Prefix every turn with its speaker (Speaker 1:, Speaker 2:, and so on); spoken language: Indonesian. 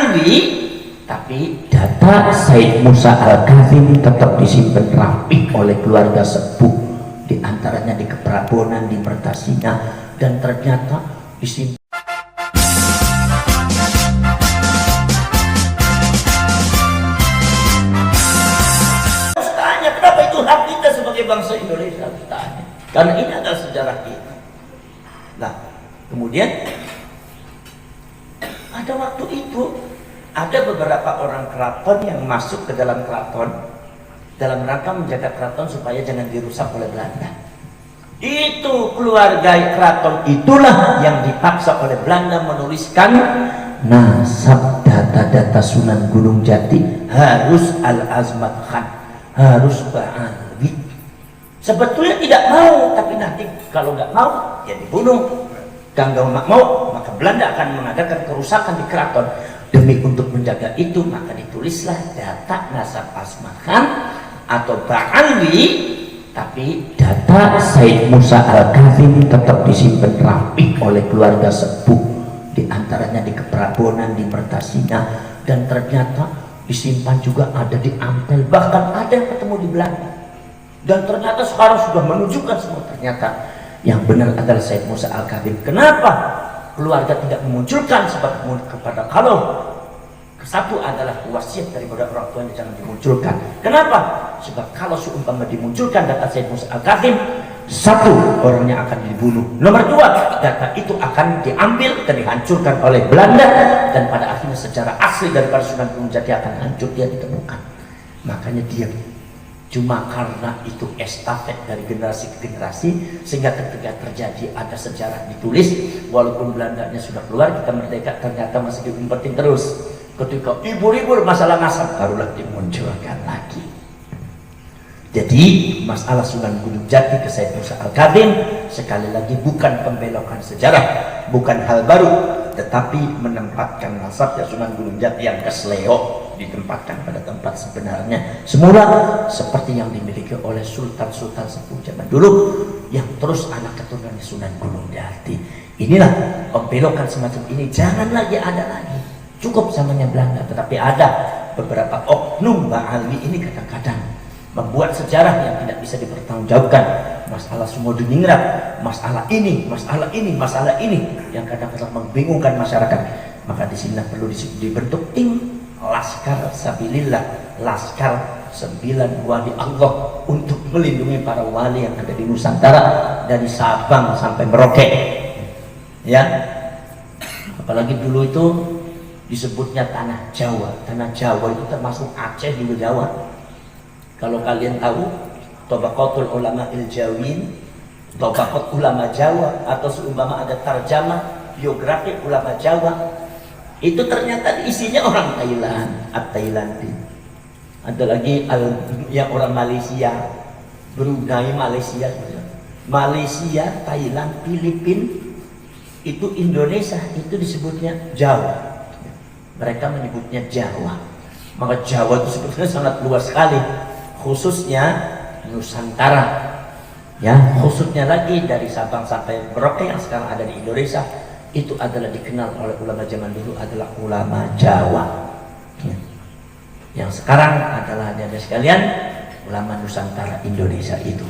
Speaker 1: ba'alwi, tapi data Said Musa Al-Kazim tetap disimpan rapi oleh keluarga sepuh, di antaranya di Keprabonan, di Mertasina, dan ternyata disimpan. Tanya, kenapa itu hak kita sebagai bangsa Indonesia? Tanya. Karena ini adalah sejarah kita. Nah, kemudian ada waktu itu ada beberapa orang keraton yang masuk ke dalam keraton dalam rangka menjaga keraton supaya jangan dirusak oleh Belanda. Itu keluarga keraton itulah yang dipaksa oleh Belanda menuliskan nasab data-data Sunan Gunung Jati harus Al-Azmat Khan, harus Ba'alwi. Sebetulnya tidak mau, tapi nanti kalau nggak mau ya dibunuh. Kalau nggak mau, maka Belanda akan mengadakan kerusakan di keraton. Demi untuk menjaga itu, maka ditulislah data nasab Azmat Khan atau Ba'alwi, tapi data Said Musa Al-Kazim tetap disimpan rapi oleh keluarga sepuh, di antaranya di Keprabonan, di Mertasina, dan ternyata disimpan juga ada di Ampel, bahkan ada yang ketemu di Belanda. Dan ternyata sekarang sudah menunjukkan semua, ternyata yang benar adalah Said Musa Al-Kazim. Kenapa keluarga tidak memunculkan? Sebab kepada kalau satu adalah wasiat daripada orang tuanya jangan dimunculkan. Kenapa? Sebab kalau seumpama dimunculkan data Said Musa Al-Kazim, satu, orangnya akan dibunuh. Nomor dua, data itu akan diambil dan dihancurkan oleh Belanda, dan pada akhirnya sejarah asli daripada Sunan Gunung Jati akan hancur, dia ditemukan. Makanya dia cuma karena itu estafet dari generasi ke generasi, sehingga ketika terjadi ada sejarah ditulis, walaupun Belandanya sudah keluar, kita merdeka, ternyata masih diumpetin terus. Ketika ibu-ibu masalah nasab barulah dimunculkan lagi. Jadi masalah Sunan Gunung Jati ke Said Musa Al-Kazim sekali lagi bukan pembelokan sejarah, bukan hal baru, tetapi menempatkan nasabnya Sunan Gunung Jati yang kesleo ditempatkan pada tempat sebenarnya semula, seperti yang dimiliki oleh sultan-sultan sepuh zaman dulu yang terus anak keturunan Sunan Gunung Jati. Inilah pembelokan semacam ini jangan lagi ada lagi. Cukup zamanya Belanda, tetapi ada beberapa oknum Ba'alwi ini kadang-kadang membuat sejarah yang tidak bisa dipertanggungjawabkan. Masalah Sumodiningrat, masalah ini, masalah ini, masalah ini yang kadang-kadang membingungkan masyarakat. Maka di sini perlu dibentuk tim Laskar Sabilillah, Laskar 9 wali Allah untuk melindungi para wali yang ada di Nusantara dari Sabang sampai Merauke. Ya, apalagi dulu itu disebutnya tanah Jawa. Tanah Jawa itu termasuk Aceh juga Jawa. Kalau kalian tahu Tabaqatul Ulama Il-Jawin, Tabaqat Ulama Jawa, atau seumpama ada tarjamah biografi ulama Jawa, itu ternyata isinya orang Thailand, At-Thailandi. Ada lagi yang orang Malaysia, Brunei, Malaysia, Thailand, Filipina, itu Indonesia itu disebutnya Jawa. Mereka menyebutnya Jawa. Maka Jawa itu sebetulnya sangat luas sekali, khususnya Nusantara, ya, khususnya lagi dari Sabang sampai Merauke yang sekarang ada di Indonesia, itu adalah dikenal oleh ulama zaman dulu adalah ulama Jawa, ya. Yang sekarang adalah ada sekalian ulama Nusantara Indonesia itu.